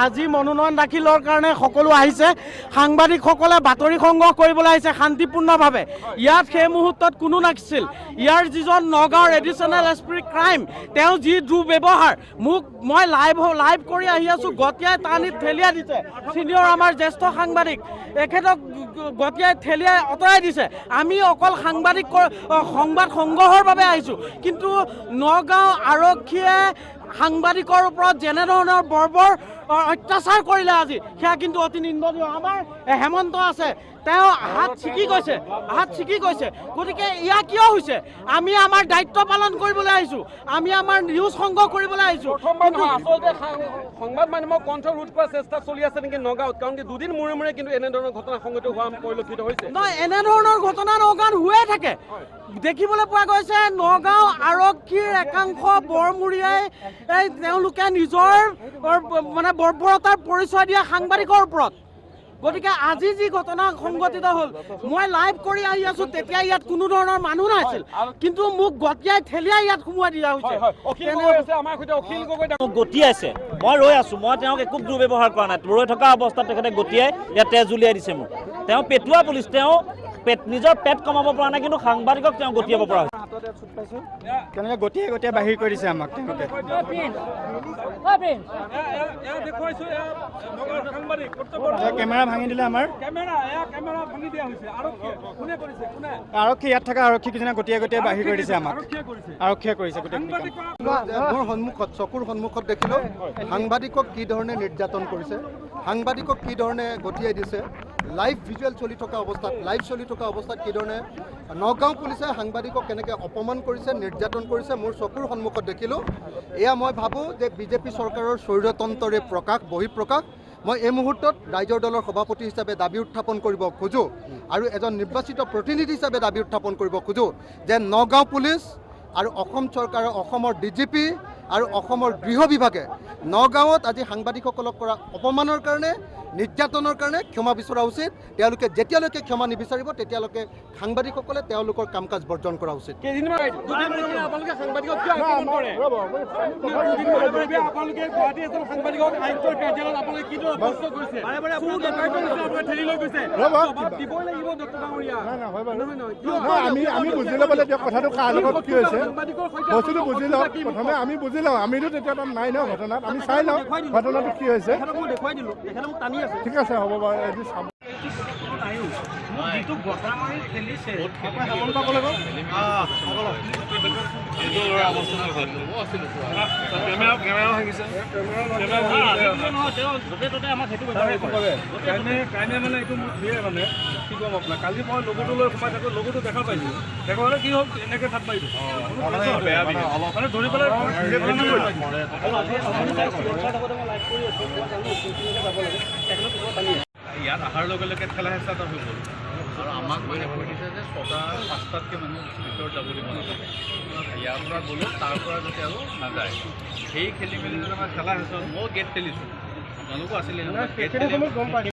আজি মনোনয়ন দাখিলৰ কাৰণে সকলো আহিছে সাংবাদিকসকলে বাতৰি সংগ্ৰহ কৰিবলৈ আহিছে শান্তিপূৰ্ণভাৱে ইয়াত সেই মুহূৰ্তত কোনো নাছিল ইয়াৰ যিজন নগাঁৱৰ এডিশ্যনেল এছপি ক্ৰাইম তেওঁ যি দুৰ্ব্যৱহাৰ মোক মই লাইভ কৰি আহি আছোঁ গতিয়াই টানি ঠেলিয়াই দিছে ছিনিয়ৰ আমাৰ জ্যেষ্ঠ সাংবাদিক এখেতক গতিয়াই ঠেলিয়াই আঁতৰাই দিছে আমি অকল সাংবাদিক সংবাদ সংগ্ৰহৰ বাবে আহিছোঁ কিন্তু নগাঁও আৰক্ষীয়ে সাংবাদিকৰ ওপৰত যেনেধৰণৰ বৰ্বৰ অত্যাচাৰ কৰিলে আজি সেয়া কিন্তু অতি নিন্দনীয় আমাৰ হেমন্ত আছে তেওঁ হাত ছিকি গৈছে গতিকে ইয়া কিয় হৈছে আমি আমাৰ দায়িত্ব পালন কৰিবলৈ আহিছোঁ আমি আমাৰ নিউজ সংগ্ৰহ কৰিবলৈ আহিছোঁ সংবাদ মাধ্যমক কণ্ঠ ৰোধ কৰাৰ চেষ্টা চলি আছে নেকি নগাঁৱত কাৰণ দুদিন মূৰে মূৰে কিন্তু এনেধৰণৰ ঘটনা সংঘটিত হোৱা পৰিলক্ষিত হৈছে নহয় এনেধৰণৰ ঘটনা নগাঁৱত হৈয়ে থাকে দেখিবলৈ পোৱা গৈছে নগাঁও আৰক্ষীৰ একাংশ বৰমূৰীয়াই তেওঁলোকে নিজৰ মানে বৰ্বৰতাৰ পৰিচয় দিয়া সাংবাদিকৰ ওপৰত গতিকে আজি যি ঘটনা সংঘটিত হ'ল মই লাইভ কৰি আহি আছোঁ তেতিয়া ইয়াত কোনো ধৰণৰ মানুহ নাছিল কিন্তু মোক গতিয়াই ঠেলিয়াই ইয়াত সোমোৱাই দিয়া হৈছে গতিয়াইছে মই ৰৈ আছোঁ মই তেওঁক একো দুৰ্ব্যৱহাৰ কৰা নাই ৰৈ থকা অৱস্থাত তেখেতে গতিয়াই ইয়াত তেজ উলিয়াই দিছে মোক তেওঁ পেটুৱা পুলিচ তেওঁ নিজৰ পেট কমাব পৰা নাই কিন্তু সাংবাদিকক তেওঁ গতিয়াব পৰা হৈছে কেনেকৈ গতিয়াই বাহিৰ কৰি দিছে আমাক তেওঁলোকে কেমেৰা ভাঙি দিলে আমাৰ আৰক্ষী ইয়াত থকা আৰক্ষী কিছুমানে গতিয়াই বাহিৰ কৰি দিছে আমাক আৰক্ষীয়ে কৰিছে মোৰ সন্মুখত চকুৰ সন্মুখত দেখিলোঁ সাংবাদিকক কি ধৰণে নিৰ্যাতন কৰিছে সাংবাদিকক কি ধৰণে গতিয়াই দিছে লাইভ ভিজুৱেল চলি থকা অৱস্থাত কি ধৰণে নগাঁও পুলিচে সাংবাদিকক কেনেকৈ অপমান কৰিছে নিৰ্যাতন কৰিছে মোৰ চকুৰ সন্মুখত দেখিলোঁ এয়া মই ভাবোঁ যে বিজেপি চৰকাৰৰ স্বৈৰতন্ত্ৰৰে বহিঃপ্ৰকাশ মই এই মুহূৰ্তত ৰাইজৰ দলৰ সভাপতি হিচাপে দাবী উত্থাপন কৰিব খোজোঁ আৰু এজন নিৰ্বাচিত প্ৰতিনিধি হিচাপে দাবী উত্থাপন কৰিব খোজোঁ যে নগাঁও পুলিচ আৰু অসম চৰকাৰৰ অসমৰ ডিজিপি আৰু অসমৰ গৃহ বিভাগে নগাঁৱত আজি সাংবাদিকসকলক কৰা অপমানৰ কাৰণে নিৰ্যাতনৰ কাৰণে ক্ষমা বিচৰা উচিত তেওঁলোকে যেতিয়ালৈকে ক্ষমা নিবিচাৰিব তেতিয়ালৈকে সাংবাদিকসকলে তেওঁলোকৰ কাম কাজ বৰ্জন কৰা উচিত আমি বুজি ল'বলৈ দিয়ক কথাটো কাৰ লগত কি হৈছে বস্তুটো বুজি লওক প্ৰথমে আমি বুজি লওঁ আমিতো তেতিয়া তাত নাই ন ঘটনাত আমি চাই লওঁ ঘটনাটো কি হৈছে ঠিক আছে হ'ব বাৰু এদিন চাব কালি মই লগটো লৈ সোমাই থাকোঁ লগটো দেখা পাইছোঁ দেখা কি হ'ল এনেকৈ থাক পাইছোঁ মানে ধৰি পেলাই ইয়াত অহাৰ লগে লগে ঠেলা হেঁচা এটা হৈ গ'ল আৰু আমাক কৈ দিছে যে 6টা-5টাতকৈ মানুহ ভিতৰত যাব দিব নালাগে ইয়াৰ পৰা গ'লোঁ তাৰ পৰা যাতে আৰু নাযায় সেই খেলি মেলি আমাৰ ঠেলা হেঁচা মই গেট ঠেলিছোঁ আপোনালোকো আছিলে